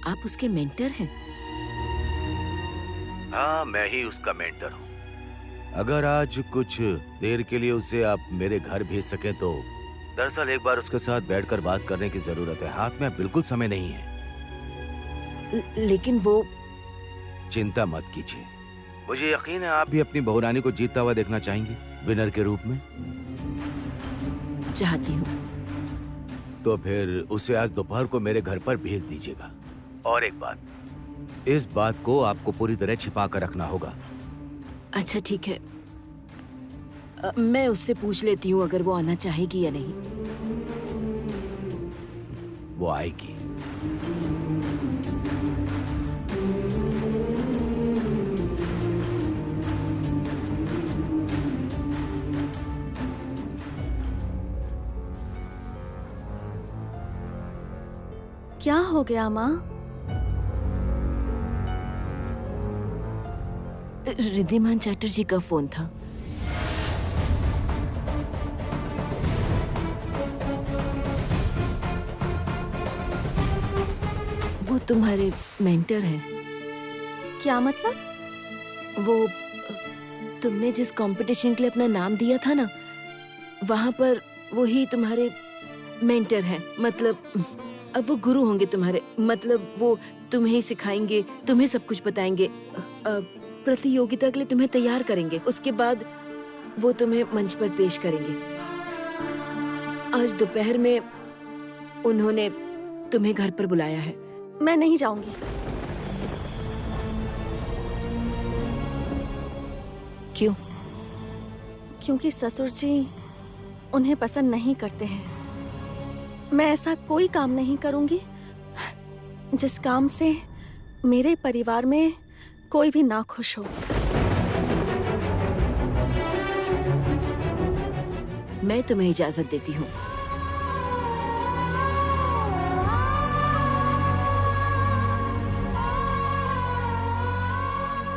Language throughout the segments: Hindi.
आप उसके मेंटर हैं? हाँ, मैं ही उसका मेंटर हूँ। अगर आज कुछ देर के लिए उसे आप मेरे घर भेज सकें तो। दरअसल एक बार उसके साथ बैठकर बात करने की जरूरत है। हाथ में बिल्कुल समय नहीं है। लेकिन वो चिंता मत कीजिए, मुझे यकीन है आप भी अपनी बहुरानी को जीतता हुआ देखना चाहेंगी, विनर के रूप में। चाहती हूँ। तो फिर उसे आज दोपहर को मेरे घर पर भेज दीजिएगा। और एक बात, इस बात को आपको पूरी तरह छिपा कर रखना होगा। अच्छा ठीक है, मैं उससे पूछ लेती हूँ अगर वो आना चाहेगी या नहीं। वो आएगी। क्या हो गया माँ? रिद्धिमान चैटर्जी का फोन था। वो तुम्हारे मेंटर हैं। क्या मतलब? वो तुमने जिस कंपटीशन के लिए अपना नाम दिया था ना, वहाँ पर वो ही तुम्हारे मेंटर हैं। मतलब अब वो गुरु होंगे तुम्हारे। मतलब वो तुम्हें ही सिखाएंगे, तुम्हें सब कुछ बताएंगे, प्रतियोगिता के लिए तुम्हें तैयार करेंगे। उसके बाद वो तुम्हें मंच पर पेश करेंगे। आज दोपहर में उन्होंने तुम्हें घर पर बुलाया है। मैं नहीं जाऊंगी। क्यों? क्योंकि ससुर जी उन्हें पसंद नहीं करते हैं। मैं ऐसा कोई काम नहीं करूंगी जिस काम से मेरे परिवार में कोई भी ना खुश हो। मैं तुम्हें इजाजत देती हूँ।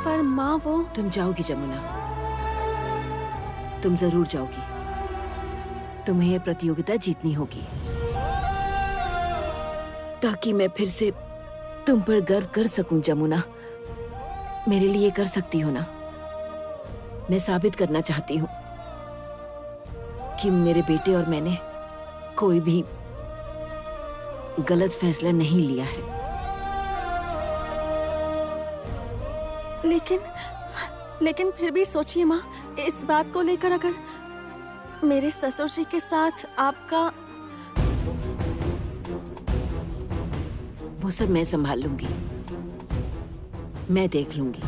पर माँ वो तुम जाओगी जमुना, तुम जरूर जाओगी। तुम्हें ये प्रतियोगिता जीतनी होगी ताकि मैं फिर से तुम पर गर्व कर सकूं। जमुना, मेरे लिए कर सकती हो ना? मैं साबित करना चाहती हूँ कि मेरे बेटे और मैंने कोई भी गलत फैसला नहीं लिया है। लेकिन फिर भी सोचिए माँ, इस बात को लेकर अगर मेरे ससुर जी के साथ आपका। वो सब मैं संभाल लूंगी, मैं देख लूंगी।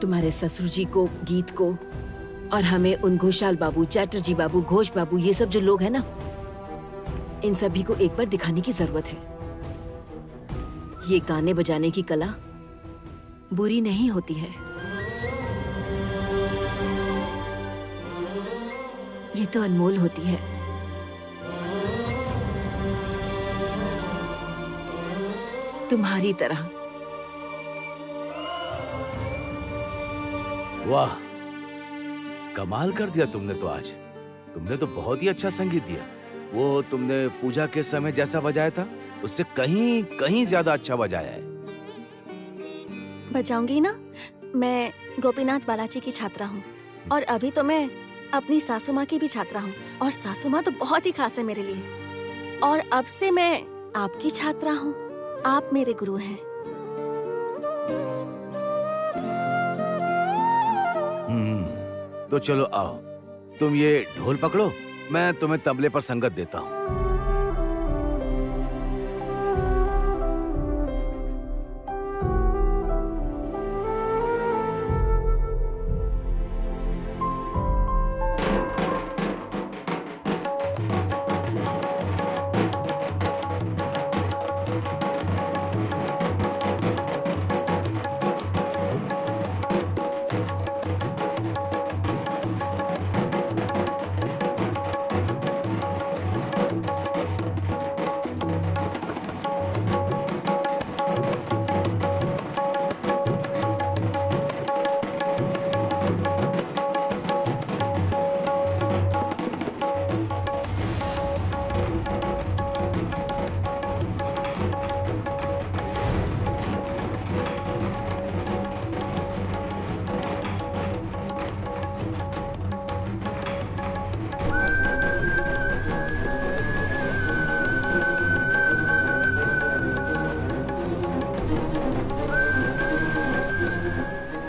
तुम्हारे ससुर जी को, गीत को और हमें उन घोषाल बाबू, चैटर्जी बाबू, घोष बाबू, ये सब जो लोग हैं ना, इन सभी को एक बार दिखाने की जरूरत है। ये गाने बजाने की कला बुरी नहीं होती है। ये तो अनमोल होती है। तुम्हारी तरह। वाह, कमाल कर दिया तुमने तो आज। तुमने तो बहुत ही अच्छा संगीत दिया। वो तुमने पूजा के समय जैसा बजाया था उससे कहीं कहीं ज्यादा अच्छा बजाया है। बजाऊंगी ना। मैं गोपीनाथ बालाजी की छात्रा हूँ और अभी तो मैं अपनी सासू माँ की भी छात्रा हूँ और सासू माँ तो बहुत ही खास है मेरे लिए। और अब से मैं आपकी छात्रा हूँ, आप मेरे गुरु हैं। तो चलो आओ, तुम ये ढोल पकड़ो, मैं तुम्हें तबले पर संगत देता हूँ।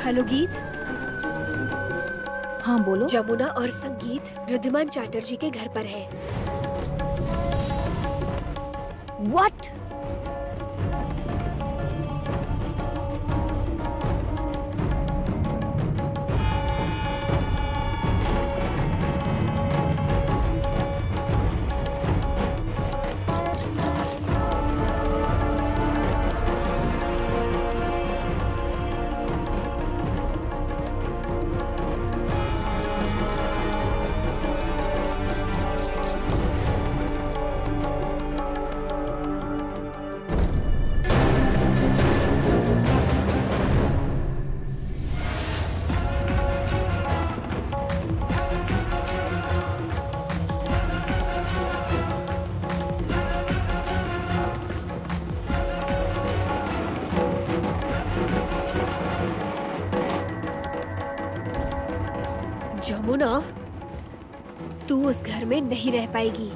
हेलो गीत। हाँ बोलो। जमुना और संगीत रिद्धिमान चैटर्जी के घर पर है। व्हाट? जमुना, तू उस घर में नहीं रह पाएगी।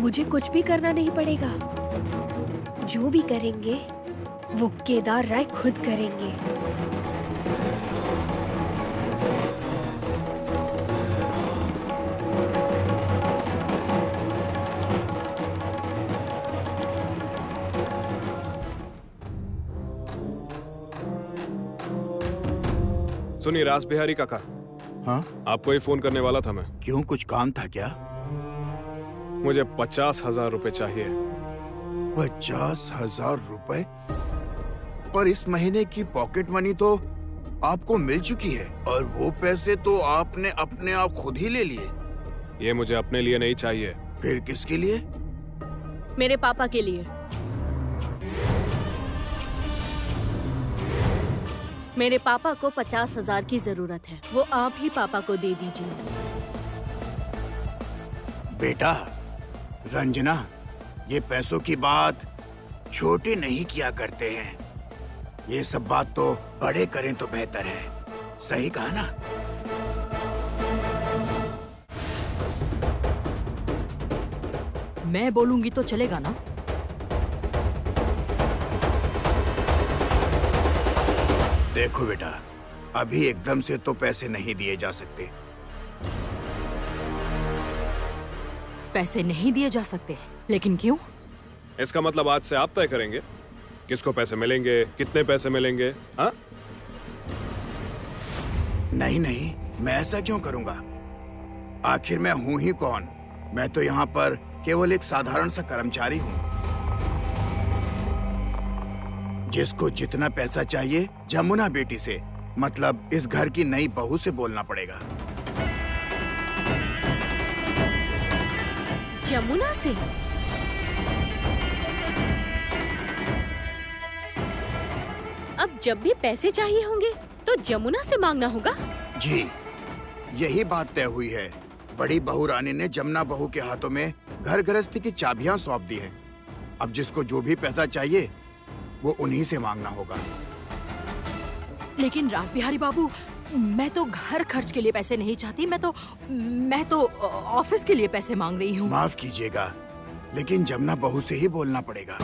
मुझे कुछ भी करना नहीं पड़ेगा। जो भी करेंगे वो केदार राय खुद करेंगे। सुनिए रास बिहारी काका। हाँ? आपको ही फोन करने वाला था मैं। क्यों, कुछ काम था क्या? मुझे 50,000 रुपए चाहिए। 50,000 रुपए? पर इस महीने की पॉकेट मनी तो आपको मिल चुकी है और वो पैसे तो आपने अपने आप खुद ही ले लिए। ये मुझे अपने लिए नहीं चाहिए। फिर किसके लिए? मेरे पापा के लिए। मेरे पापा को 50,000 की जरूरत है, वो आप ही पापा को दे दीजिए। बेटा रंजना, ये पैसों की बात छोटे नहीं किया करते हैं। ये सब बात तो बड़े करें तो बेहतर है। सही कहा ना? मैं बोलूंगी तो चलेगा ना? देखो बेटा, अभी एकदम से तो पैसे नहीं दिए जा सकते। पैसे नहीं दिए जा सकते, लेकिन क्यों? इसका मतलब आज से आप तय करेंगे किसको पैसे मिलेंगे, कितने पैसे मिलेंगे? हाँ? नहीं नहीं, मैं ऐसा क्यों करूंगा? आखिर मैं हूं ही कौन? मैं तो यहाँ पर केवल एक साधारण सा कर्मचारी हूँ। जिसको जितना पैसा चाहिए जमुना बेटी से, मतलब इस घर की नई बहू से बोलना पड़ेगा। जमुना से? अब जब भी पैसे चाहिए होंगे तो जमुना से मांगना होगा? जी, यही बात तय हुई है। बड़ी बहू रानी ने जमुना बहू के हाथों में घर गृहस्थी की चाबियां सौंप दी हैं। अब जिसको जो भी पैसा चाहिए वो उन्हीं से मांगना होगा। लेकिन रास बिहारी बाबू, मैं तो घर खर्च के लिए पैसे नहीं चाहती। मैं तो ऑफिस के लिए पैसे मांग रही हूँ। माफ कीजिएगा, लेकिन जमुना बहू से ही बोलना पड़ेगा।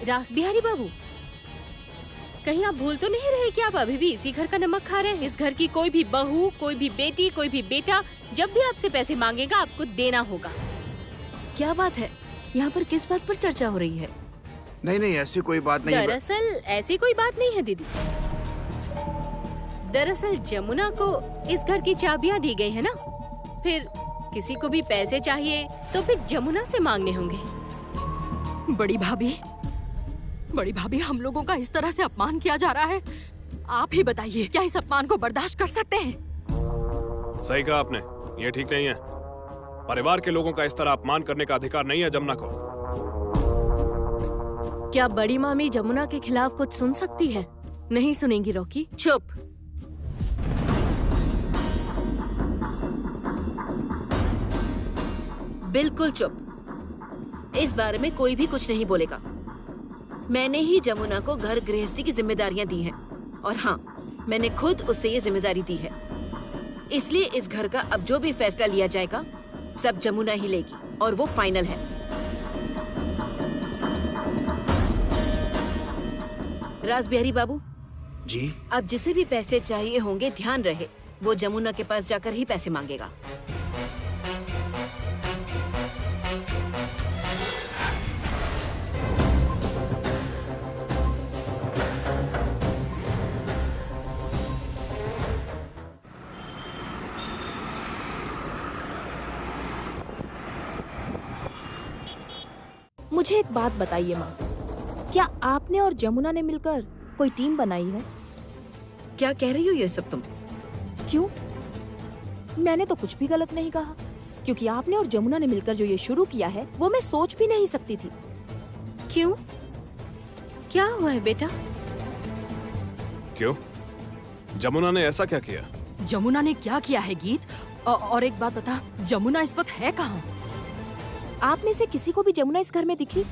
रास बिहारी बाबू, कहीं आप भूल तो नहीं रहे कि आप अभी भी इसी घर का नमक खा रहे हैं? इस घर की कोई भी बहू, कोई भी बेटी, कोई भी बेटा जब भी आपसे पैसे मांगेगा आपको देना होगा। क्या बात है? यहाँ पर किस बात पर चर्चा हो रही है? नहीं नहीं, ऐसी कोई बात नहीं है। दरअसल ऐसी कोई बात नहीं है दीदी। दरअसल जमुना को इस घर की चाबियां दी गई है ना, फिर किसी को भी पैसे चाहिए तो फिर जमुना से मांगने होंगे। बड़ी भाभी, हम लोगों का इस तरह से अपमान किया जा रहा है। आप ही बताइए, क्या इस अपमान को बर्दाश्त कर सकते हैं? सही कहा आपने, ये ठीक नहीं है। परिवार के लोगों का इस तरह अपमान करने का अधिकार नहीं है जमुना को। क्या बड़ी मामी जमुना के खिलाफ कुछ सुन सकती है? नहीं सुनेंगी रॉकी। चुप। बिल्कुल चुप। इस बारे में कोई भी कुछ नहीं बोलेगा। मैंने ही जमुना को घर गृहस्थी की जिम्मेदारियां दी हैं और हाँ, मैंने खुद उसे ये जिम्मेदारी दी है। इसलिए इस घर का अब जो भी फैसला लिया जाएगा सब जमुना ही लेगी और वो फाइनल है। रासबिहारी बाबू जी। अब जिसे भी पैसे चाहिए होंगे ध्यान रहे वो जमुना के पास जाकर ही पैसे मांगेगा। मुझे एक बात बताइए माँ, क्या आपने और जमुना ने मिलकर कोई टीम बनाई है? क्या कह रही हो ये सब तुम? क्यों? मैंने तो कुछ भी गलत नहीं कहा, क्योंकि आपने और जमुना ने मिलकर जो ये शुरू किया है वो मैं सोच भी नहीं सकती थी। क्यों? क्या हुआ है बेटा? क्यों? जमुना ने ऐसा क्या किया? जमुना ने क्या किया है गीत? और एक बात बता, जमुना इस वक्त है कहाँ? आप में से किसी को भी जमुना इस घर में दिखी?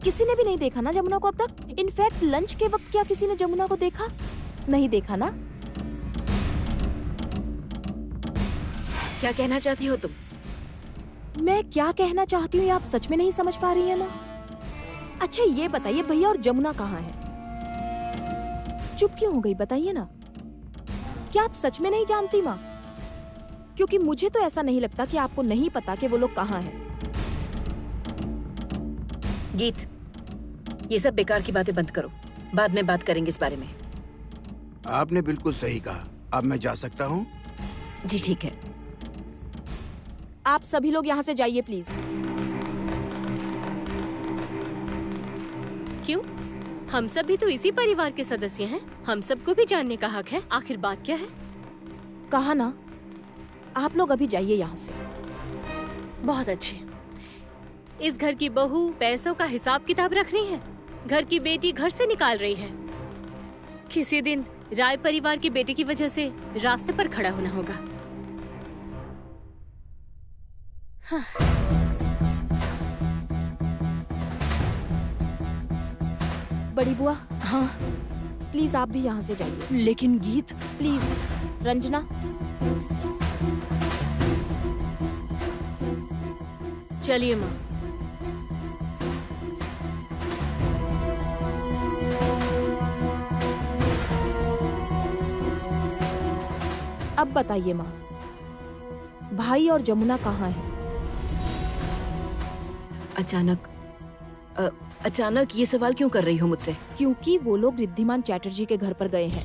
किसी ने भी नहीं देखा ना जमुना को अब तक? इनफैक्ट लंच के वक्त क्या किसी ने जमुना को देखा? नहीं देखा ना? क्या कहना चाहती हो तुम? मैं क्या कहना चाहती हूँ आप सच में नहीं समझ पा रही है ना? अच्छा ये बताइए भैया और जमुना कहाँ है? चुप क्यों हो गई बताइए ना? क्या आप सच में नहीं जानती माँ? क्योंकि मुझे तो ऐसा नहीं लगता कि आपको नहीं पता कि वो लोग कहाँ हैं। गीत, ये सब बेकार की बातें बंद करो, बाद में बात करेंगे इस बारे में। आपने बिल्कुल सही कहा। अब मैं जा सकता हूँ? जी ठीक है। आप सभी लोग यहाँ से जाइए प्लीज। क्यों? हम सब भी तो इसी परिवार के सदस्य हैं। हम सबको भी जानने का हक है। आखिर बात क्या है? कहा ना, आप लोग अभी जाइए यहाँ से। बहुत अच्छे। इस घर की बहू पैसों का हिसाब किताब रख रही है, घर की बेटी घर से निकाल रही है। किसी दिन राय परिवार की बेटी की वजह से रास्ते पर खड़ा होना होगा। हाँ। बड़ी बुआ, हाँ प्लीज आप भी यहाँ से जाइए। लेकिन गीत, प्लीज रंजना। चलिए माँ। अब बताइए माँ, भाई और जमुना कहाँ हैं? अचानक ये सवाल क्यों कर रही हो मुझसे? क्योंकि वो लोग रिद्धिमान चैटर्जी के घर पर गए हैं।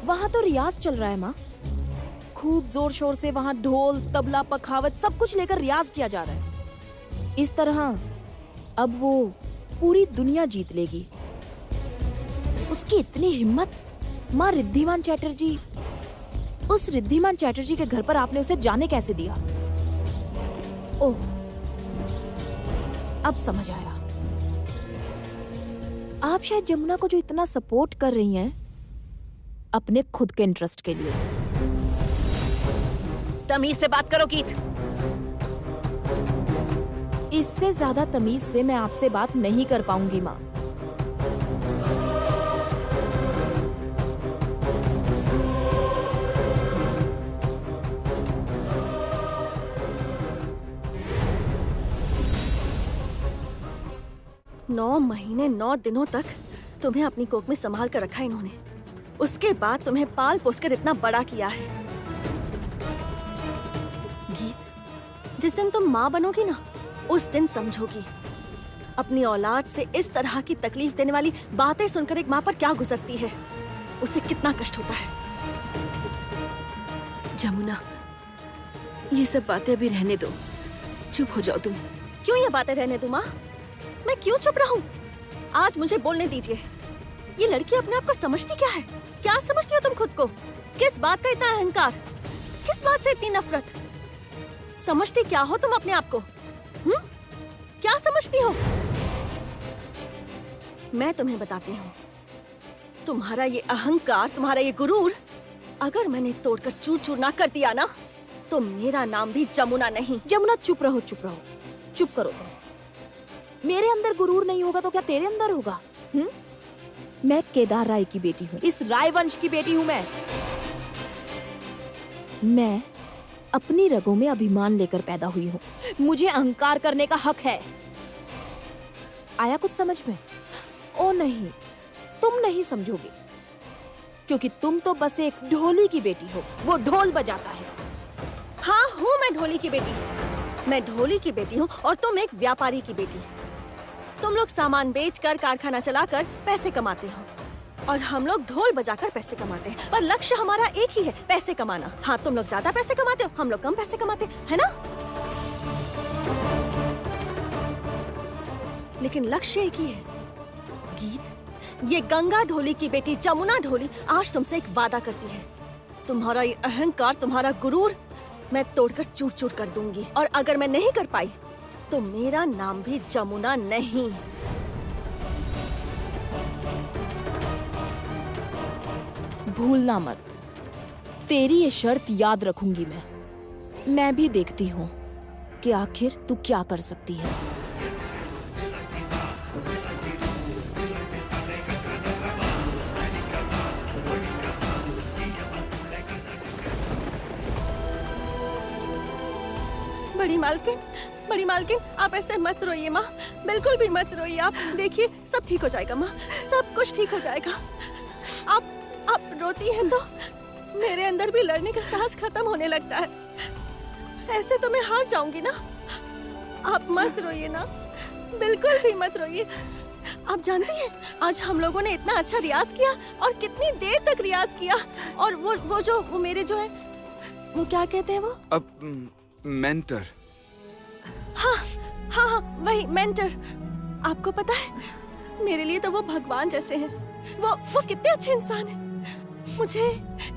वहाँ तो रियाज चल रहा है माँ। खूब जोर शोर से वहाँ ढोल, तबला, पखावत सब कुछ लेकर रियाज किया जा रहा है। इस तरह अब वो पूरी दुनिया जीत लेगी। उसकी इतनी हिम्मत। माँ, रिद्धिमान चैटर्जी, उस रिद्धिमान चैटर्जी के घर पर आपने उसे जाने कैसे दिया? ओह, अब समझ आया। आप शायद जमुना को जो इतना सपोर्ट कर रही हैं अपने खुद के इंटरेस्ट के लिए। तमीज से बात करो गीत। इससे ज्यादा तमीज से मैं आपसे बात नहीं कर पाऊंगी माँ। नौ महीने 9 दिनों तक तुम्हें अपनी कोख में संभाल कर रखा इन्होंने। उसके बाद तुम्हें पाल पोस कर इतना बड़ा किया है। गीत, जिस दिन तुम माँ बनोगी ना, उस दिन समझोगी अपनी औलाद से इस तरह की तकलीफ देने वाली बातें सुनकर एक माँ पर क्या गुजरती है, उसे कितना कष्ट होता है। जमुना, ये सब बातें अभी रहने दो, चुप हो जाओ तुम। क्यों ये बातें रहने दूं माँ? मैं क्यों चुप रहूं? आज मुझे बोलने दीजिए। ये लड़की अपने आप को समझती क्या है? क्या समझती हो तुम खुद को? किस बात का इतना अहंकार? किस बात से इतनी नफरत? समझती क्या हो तुम अपने आप को? क्या समझती हो? मैं तुम्हें बताती हूँ, तुम्हारा ये अहंकार, तुम्हारा ये गुरूर अगर मैंने तोड़कर चूर चूर ना कर दिया ना, तो मेरा नाम भी जमुना नहीं। जमुना चुप रहो, चुप रहो, चुप करो तुम। मेरे अंदर गुरूर नहीं होगा तो क्या तेरे अंदर होगा? मैं केदार राय की बेटी हूँ, इस राय वंश की बेटी हूँ मैं अपनी रगों में अभिमान लेकर पैदा हुई हूँ। मुझे अहंकार करने का हक है। आया कुछ समझ में? ओ नहीं, तुम नहीं समझोगे, क्योंकि तुम तो बस एक ढोली की बेटी हो। वो ढोल बजाता है। हाँ, हूँ मैं ढोली की बेटी। मैं ढोली की बेटी हूँ और तुम एक व्यापारी की बेटी। तुम लोग सामान बेचकर, कारखाना चलाकर पैसे कमाते हो और हम लोग ढोल बजाकर पैसे कमाते हैं। पर लक्ष्य हमारा एक ही है, पैसे कमाना। हाँ, तुम लोग ज्यादा पैसे कमाते हो, हम लोग कम पैसे कमाते हैं ना? लेकिन लक्ष्य एक ही है। गीत, ये गंगा ढोली की बेटी जमुना ढोली आज तुमसे एक वादा करती है। तुम्हारा ये अहंकार, तुम्हारा गुरूर मैं तोड़कर चूर चूर कर दूंगी। और अगर मैं नहीं कर पाई तो मेरा नाम भी जमुना नहीं। भूलना मत, तेरी ये शर्त याद रखूंगी मैं भी देखती हूँ कि आखिर तू क्या कर सकती है। बड़ी मालकिन, आप ऐसे मत रोइए माँ, बिल्कुल भी मत रोइए। आप देखिए, सब ठीक हो जाएगा माँ, सब कुछ ठीक हो जाएगा। आप रोती हैं तो मेरे अंदर भी लड़ने का साहस खत्म होने लगता है। ऐसे तो मैं हार जाऊंगी ना। आप मत रोइए ना, बिल्कुल भी मत रोइए। आप जानती हैं, आज हम लोगों ने इतना अच्छा रियाज किया और कितनी देर तक रियाज किया। और वो मेरे जो है, वो क्या कहते हैं वो? अब मेंटर। हाँ, वही मेंटर। आपको पता है, मेरे लिए तो वो भगवान जैसे हैं। वो कितने अच्छे इंसान हैं। मुझे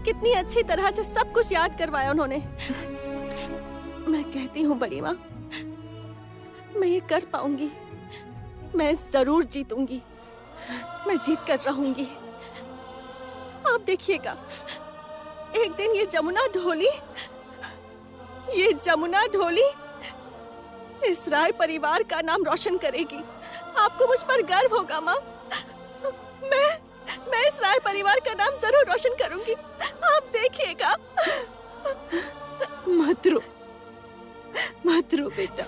कितनी अच्छी तरह से सब कुछ याद करवाया उन्होंने। मैं कहती हूँ बड़ी माँ, मैं ये कर पाऊंगी। मैं जरूर जीतूंगी, मैं जीत कर रहूंगी। आप देखिएगा, एक दिन ये जमुना ढोली इस राय परिवार का नाम रोशन करेगी। आपको मुझ पर गर्व होगा माँ। मैं इस राय परिवार का नाम जरूर रोशन करूंगी, आप देखिएगा। मत रो बेटा,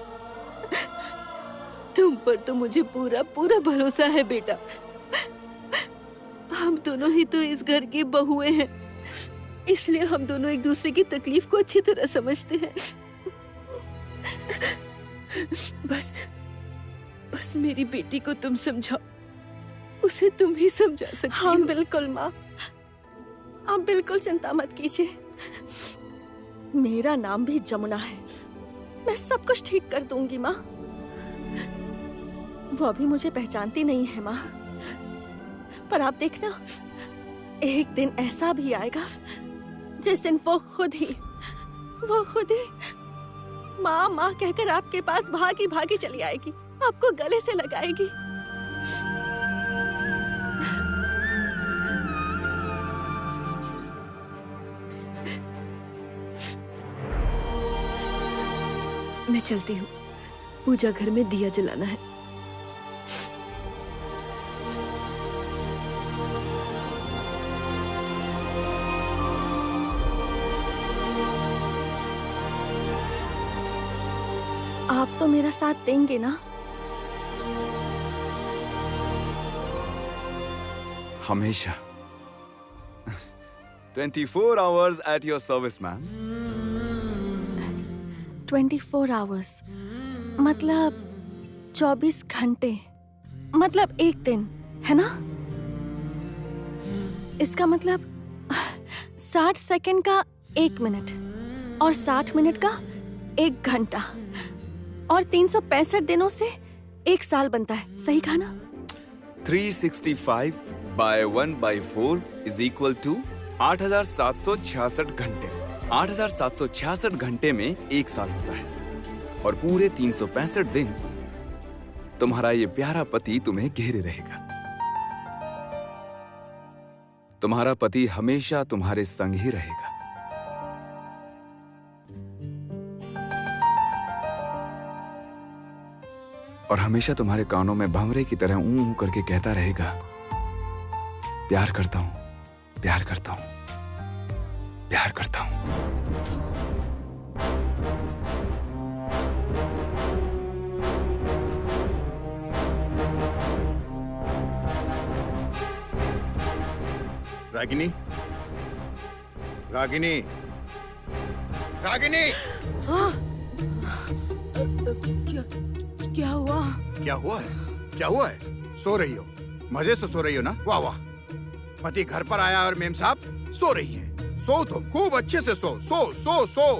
तुम पर तो मुझे पूरा भरोसा है बेटा। हम दोनों ही तो इस घर की बहुएं हैं, इसलिए हम दोनों एक दूसरे की तकलीफ को अच्छी तरह समझते हैं। बस मेरी बेटी को तुम समझाओ, उसे तुम ही समझा सकती हो। हाँ बिल्कुल माँ, आप बिल्कुल चिंता मत कीजिए। मेरा नाम भी जमुना है, मैं सब कुछ ठीक कर दूंगी माँ। वो अभी मुझे पहचानती नहीं है माँ, पर आप देखना, एक दिन ऐसा भी आएगा जिस दिन वो खुद ही माँ माँ कहकर आपके पास भागी भागी चली आएगी, आपको गले से लगाएगी। मैं चलती हूँ, पूजा घर में दिया जलाना है। आप तो मेरा साथ देंगे ना? हमेशा। 24 hours at your service, ma'am. 24 hours मतलब 24 घंटे, मतलब एक दिन, है ना? इसका मतलब 60 सेकंड का 1 मिनट और 60 मिनट का 1 घंटा और 365 दिनों से 1 साल बनता है, सही कहा ना? 365 by 1/4 is equal to 8766 घंटे। 8766 घंटे में 1 साल होता है और पूरे 365 दिन तुम्हारा ये प्यारा पति तुम्हें घेरे रहेगा। तुम्हारा पति हमेशा तुम्हारे संग ही रहेगा। और हमेशा तुम्हारे कानों में भंवरे की तरह ऊं ऊं करके कहता रहेगा प्यार करता हूँ, प्यार करता हूँ, प्यार करता हूँ। रागिनी, रागिनी, रागिनी! क्या हुआ? क्या हुआ है? क्या हुआ है? सो रही हो? मजे से सो रही हो ना? वाह वाह! पति घर पर आया और मेम साहब सो रही हैं। सो तुम खूब अच्छे से सो,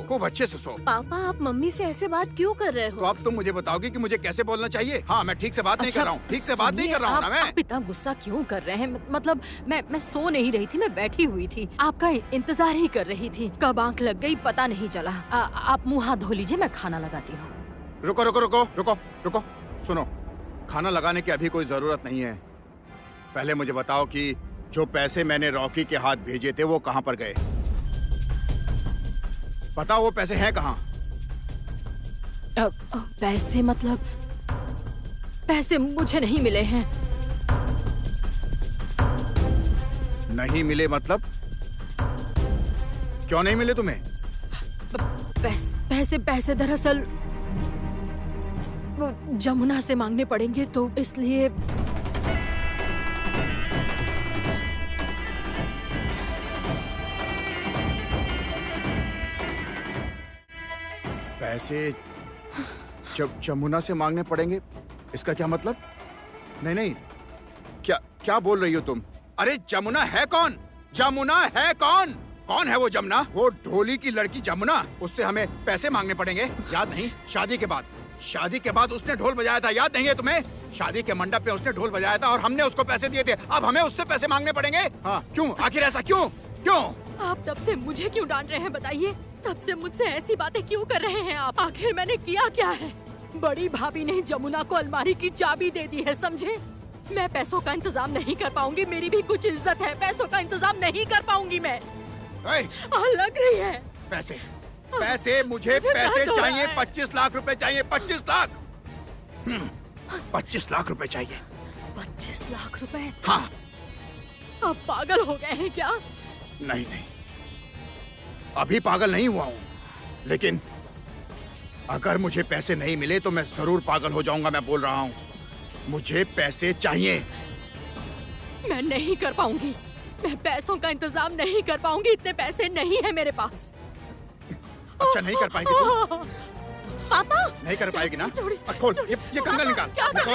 खूब अच्छे से सो। पापा आप मम्मी से ऐसे बात क्यों कर रहे हो? तो अब तुम मुझे बताओगे कि मुझे कैसे बोलना चाहिए? हाँ, मैं ठीक से बात नहीं कर रहा हूँ, ठीक से बात नहीं कर रहा हूँ ना मैं। आप इतना गुस्सा क्यों कर रहे हैं? मतलब मैं सो नहीं रही थी, मैं बैठी हुई थी, आपका इंतजार ही कर रही थी। कब आंख लग गई पता नहीं चला। आप मुँह हाथ धो लीजिए, मैं खाना लगाती हूँ। रुको रुको रुको रुको रुको, सुनो, खाना लगाने की अभी कोई जरूरत नहीं है। पहले मुझे बताओ कि जो पैसे मैंने रॉकी के हाथ भेजे थे वो कहाँ पर गए? बताओ वो पैसे हैं कहाँ? पैसे मतलब पैसे मुझे नहीं मिले हैं। नहीं मिले मतलब? क्यों नहीं मिले तुम्हें? पैसे दरअसल वो जमुना से मांगने पड़ेंगे तो इसलिए। पैसे जमुना से मांगने पड़ेंगे? इसका क्या मतलब? नहीं, क्या बोल रही हो तुम? अरे जमुना है कौन? जमुना है कौन? कौन है वो जमुना? वो ढोली की लड़की जमुना, उससे हमें पैसे मांगने पड़ेंगे? याद नहीं? शादी के बाद उसने ढोल बजाया था, याद नहीं है तुम्हें? शादी के मंडप पे उसने ढोल बजाया था और हमने उसको पैसे दिए थे। अब हमें उससे पैसे मांगने पड़ेंगे? हाँ, क्यों? आखिर ऐसा क्यों? आप तब से मुझे क्यों डांट रहे हैं बताइए? तब से मुझसे ऐसी बातें क्यों कर रहे हैं आप? आखिर मैंने किया क्या है? बड़ी भाभी ने जमुना को अलमारी की चाबी दे दी है, समझे? मैं पैसों का इंतजाम नहीं कर पाऊंगी, मेरी भी कुछ इज्जत है, पैसों का इंतजाम नहीं कर पाऊंगी मैं। लग रही है पैसे मुझे पैसे चाहिए, 25 लाख रुपए चाहिए, 25 लाख। 25 लाख रुपए चाहिए। 25 लाख रुपए? हाँ। आप पागल हो गए हैं क्या? नहीं, अभी पागल नहीं हुआ हूँ, लेकिन अगर मुझे पैसे नहीं मिले तो मैं जरूर पागल हो जाऊंगा। मैं बोल रहा हूँ, मुझे पैसे चाहिए। मैं नहीं कर पाऊंगी, मैं पैसों का इंतजाम नहीं कर पाऊंगी, इतने पैसे नहीं है मेरे पास। अच्छा, नहीं कर पाएगी तू? पापा नहीं कर पाएगी ना? खोल ये कंगन निकाल,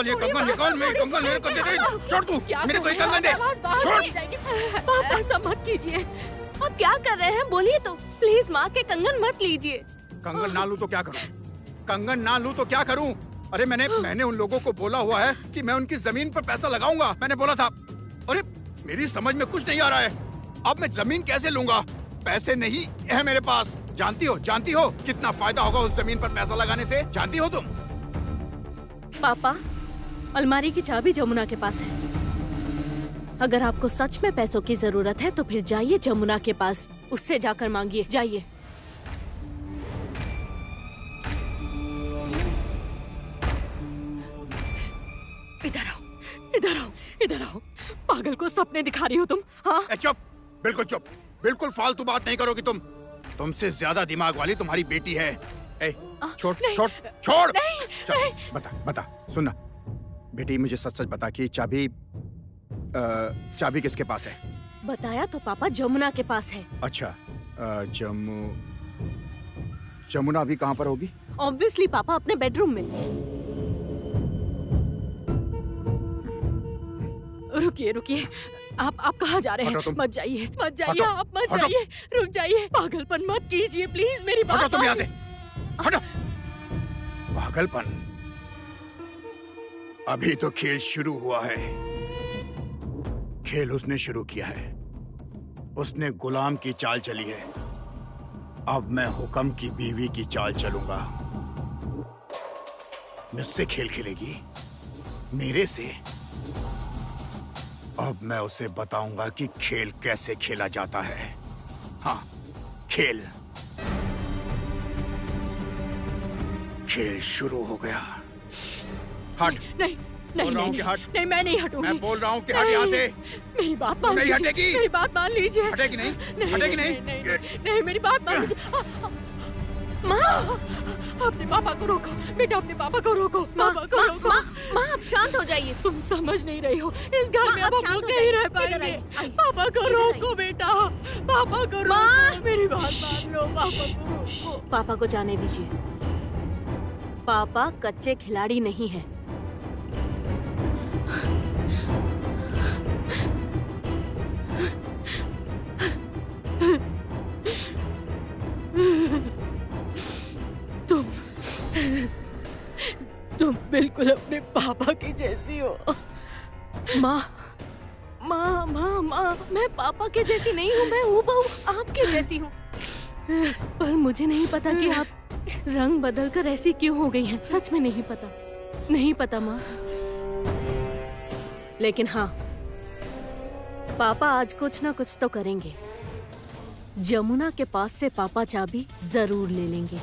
ये कंगन निकाल, मेरे कंगन मेरे को दे दे। छोड़ तू, मेरे को ये कंगन दे, छोड़। पापा ऐसा मत कीजिए। आप क्या कर रहे हैं? बोलिए तो। प्लीज माँ के कंगन मत लीजिए। कंगन ना लूं तो क्या करूं? कंगन ना लूं तो क्या करूं? अरे मैंने उन लोगों को बोला हुआ है कि मैं उनकी जमीन पर पैसा लगाऊंगा, मैंने बोला था। अरे मेरी समझ में कुछ नहीं आ रहा है। अब मैं जमीन कैसे लूंगा? पैसे नहीं है मेरे पास। जानती हो कितना फायदा होगा उस जमीन पर पैसा लगाने से? जानती हो तुम? पापा, अलमारी की चाबी जमुना के पास है। अगर आपको सच में पैसों की जरूरत है तो फिर जाइए जमुना के पास, उससे जाकर मांगिए, जाइए। इधर आओ। पागल को सपने दिखा रही हो तुम? हाँ? चुप, बिल्कुल चुप, बिल्कुल फालतू बात नहीं करोगी तुम। तुमसे ज्यादा दिमाग वाली तुम्हारी बेटी है। छोड़। चल, बता, सुनना बेटी, मुझे सच बता कि चाबी किसके पास है? बताया तो पापा, जमुना के पास है। अच्छा, जमुना अभी कहाँ पर होगी? ऑब्वियसली पापा, अपने बेडरूम में। रुकिए, आप कहाँ जा रहे हैं? मत जाइए, आप मत जाइए, रुक जाइए। पागलपन मत कीजिए प्लीज, मेरी बात। हटो तुम यहाँ से, हटो। पागलपन? अभी तो खेल शुरू हुआ है। खेल उसने शुरू किया है, उसने गुलाम की चाल चली है। अब मैं हुक्म की बीवी की चाल चलूंगा। मुझसे खेल खेलेगी, मेरे से। अब मैं उसे बताऊंगा कि खेल कैसे खेला जाता है। हाँ, खेल शुरू हो गया। हट। नहीं, नहीं बोल रहा हूँ नहीं कि हट। नहीं, मैं नहीं हटूंगी। मैं बोल रहा हूँ कि हट यहाँ से। मेरी बात मान नहीं लीजिए, हटेगी। मेरी बात मान लीजिए। हटेगी नहीं? हटेगी नहीं? नहीं, मेरी बात मान लीजिए। माँ, अपने पापा को रोको बेटा, अपने पापा को रोको। पापा को रोको। माँ आप शांत हो जाइए। तुम समझ नहीं रही हो, इस घर में अब हम लोग नहीं रह पाएंगे। पापा को रोको बेटा, पापा को रोको। मेरी बात मान लो, पापा को रोको। पापा को जाने दीजिए। पापा कच्चे खिलाड़ी नहीं है। तुम बिल्कुल अपने पापा की जैसी हो। माँ माँ माँ माँ, मैं पापा के जैसी नहीं हूँ, मैं हूबहू आपके जैसी हूँ। पर मुझे नहीं पता कि आप रंग बदल कर ऐसी क्यों हो गई हैं। सच में नहीं पता, नहीं पता माँ। लेकिन हाँ, पापा आज कुछ ना कुछ तो करेंगे। जमुना के पास से पापा चाबी जरूर ले लेंगे।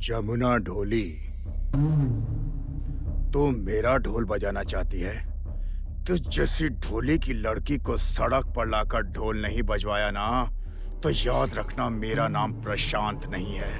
जमुना ढोली, तो मेरा ढोल बजाना चाहती है? तुझ जैसी ढोली की लड़की को सड़क पर लाकर ढोल नहीं बजवाया ना, तो याद रखना मेरा नाम प्रशांत नहीं है।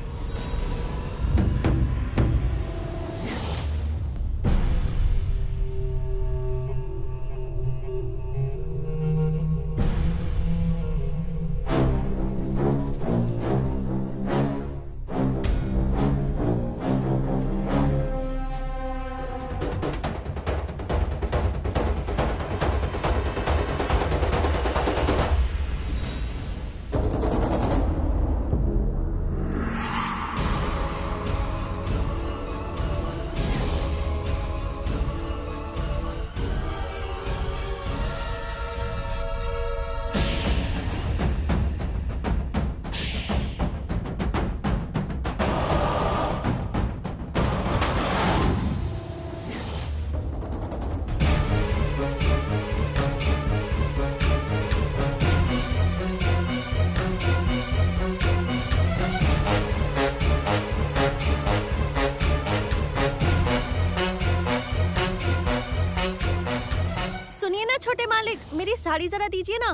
छोटे मालिक, मेरी साड़ी जरा दीजिए ना।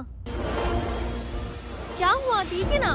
क्या हुआ, दीजिए ना।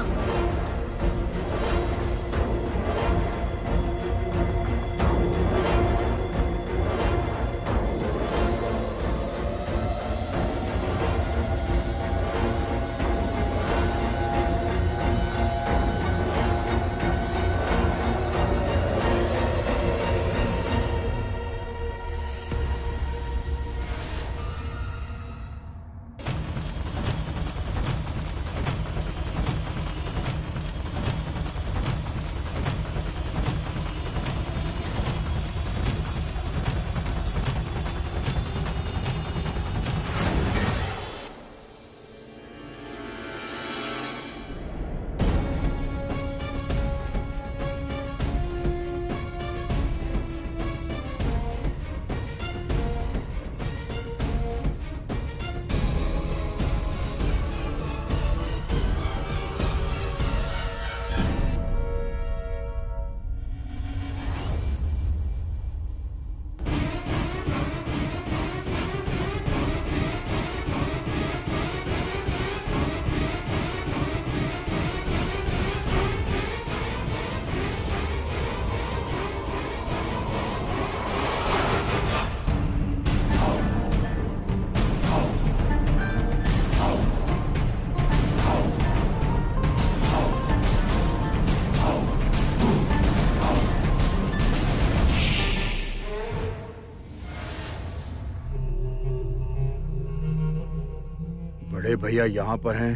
बड़े भैया यहाँ पर हैं,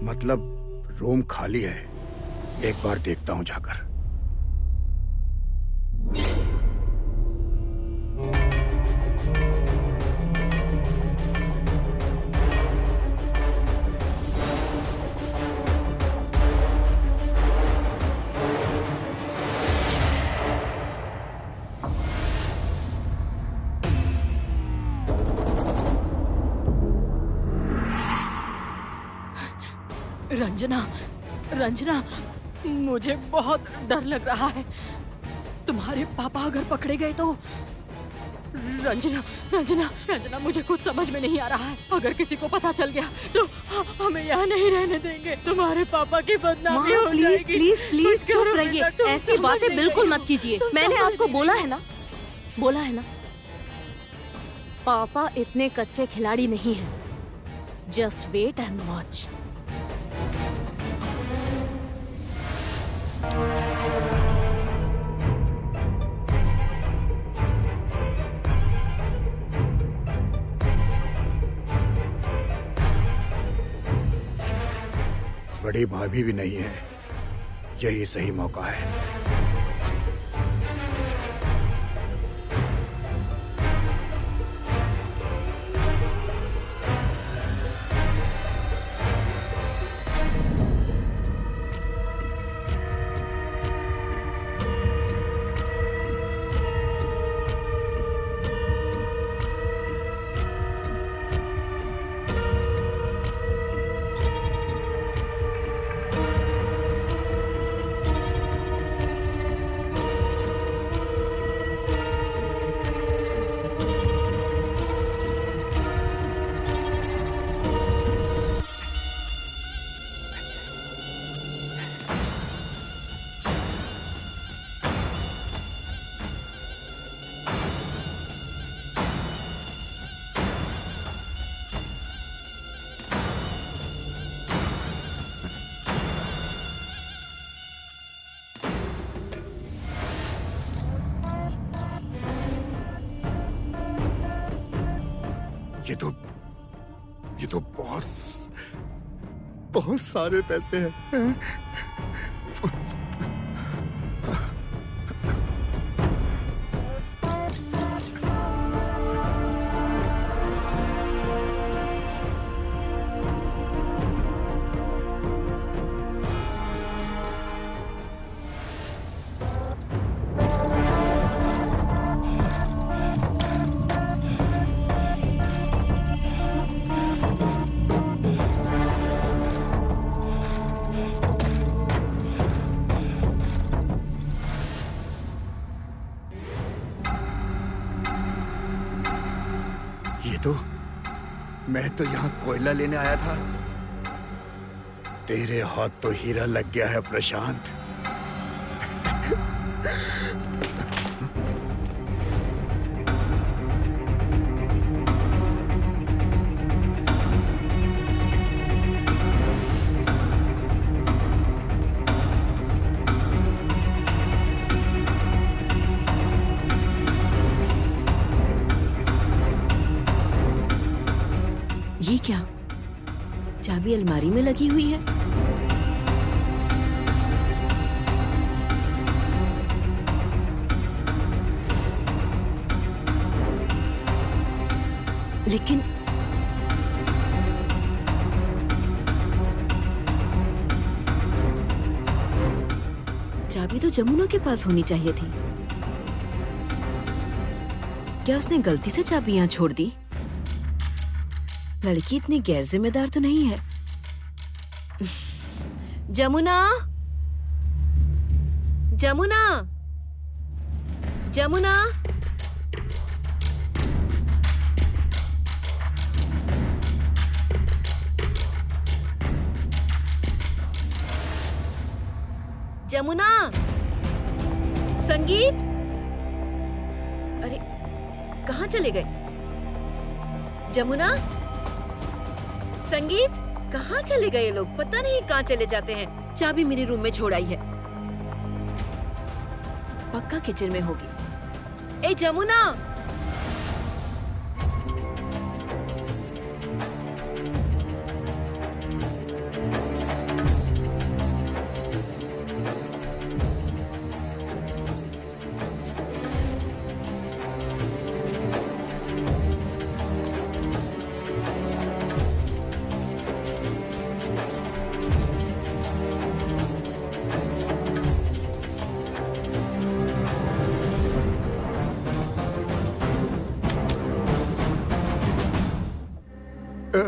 मतलब रूम खाली है। एक बार देखता हूँ जाकर। रंजना, रंजना, मुझे बहुत डर लग रहा है। तुम्हारे पापा अगर पकड़े गए तो। रंजना, रंजना, रंजना, मुझे कुछ समझ में नहीं आ रहा है। अगर किसी को पता चल गया तो हमें यहाँ नहीं रहने देंगे। तुम्हारे पापा की बदनामी हो प्लीज जाएगी। प्लीज प्लीज कुछ करो चुप रहिए, बेटा, तुम ऐसी समझ बातें नहीं बिल्कुल रही मत हो। कीजिए। तुम मैंने समझ आपको नहीं बोला रही है ना, बोला है ना, पापा इतने कच्चे खिलाड़ी नहीं हैं। Just wait and watch. बड़ी भाभी भी नहीं है, यही सही मौका है। ये तो बहुत सारे पैसे हैं। मैं तो यहाँ कोयला लेने आया था। तेरे हाथ तो हीरा लग गया है प्रशांत। ये क्या? चाबी अलमारी में लगी हुई है। लेकिन चाबी तो जमुना के पास होनी चाहिए थी। क्या उसने गलती से चाबी यहाँ छोड़ दी? लड़की इतनी गैर जिम्मेदार तो नहीं है। जमुना, जमुना, जमुना, जमुना, संगीत, अरे कहाँ चले गए? जमुना, संगीत, कहाँ चले गए लोग? पता नहीं कहाँ चले जाते हैं। चाबी मेरे रूम में छोड़ आई है। पक्का किचन में होगी। ए जमुना, पापा,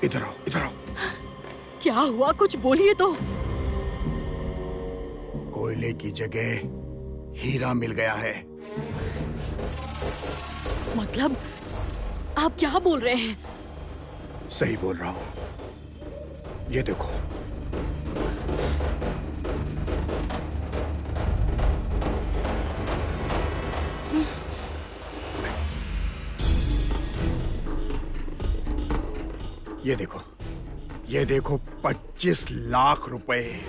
इधर आओ, इधर आओ। क्या हुआ, कुछ बोलिए तो। कोयले की जगह हीरा मिल गया है। मतलब आप क्या बोल रहे हैं? सही बोल रहा हूं। ये देखो। ये देखो 25 लाख रुपए।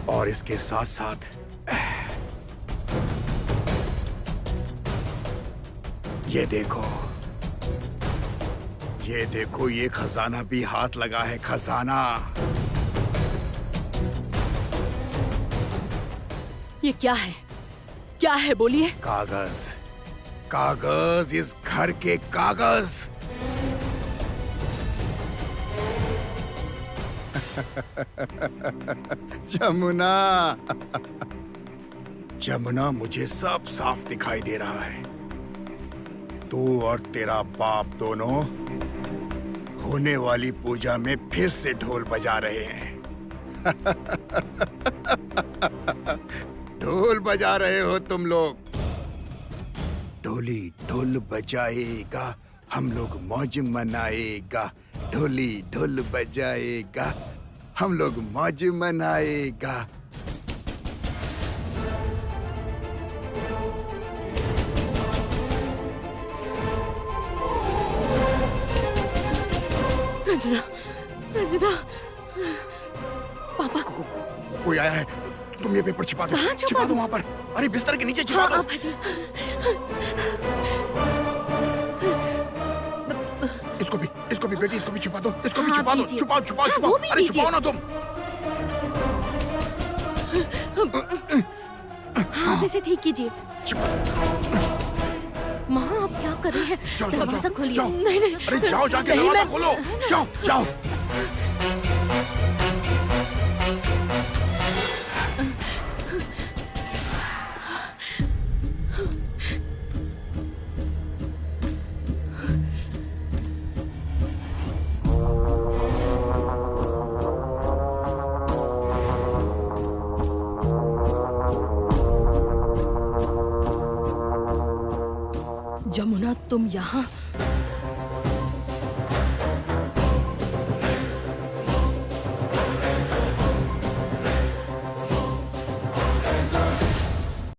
और इसके साथ साथ ये देखो, ये खजाना भी हाथ लगा है, खजाना। ये क्या है? क्या है, बोलिए। कागज, कागज, इस घर के कागज। जमुना, जमुना, मुझे सब साफ दिखाई दे रहा है। तू और तेरा बाप दोनों होने वाली पूजा में फिर से ढोल बजा रहे हैं। ढोल बजा रहे हो तुम लोग। ढोली ढोल बजाएगा, हम लोग मौज मनाएगा। ढोली ढोल बजाएगा, हम लोग मौज मनाएगा। रंजना, रंजना, पापा, कोई आया है। तुम ये पेपर छिपा दो, कहाँ छिपा दो वहाँ पर। अरे बिस्तर के नीचे छिपा हाँ, दो। आप हटिए। इसको भी बेटी, इसको भी छिपा दो, इसको भी हाँ, छिपा दो। दीजिए। छुपाओ, छुपाओ, हाँ, छुपाओ। वो भी अरे दीजिए। छुपाओ ना तुम। हाँ, इसे ठीक कीजिए। माँ, आप क्या कर रहे हैं? जाओ, जाओ, दरवाजा जाओ, खोलिए। जाओ। नहीं, नहीं, अरे जाओ, जाके नहीं, दरवाजा मैं- खोलो। जाओ, जाओ। जमुना, तुम यहाँ?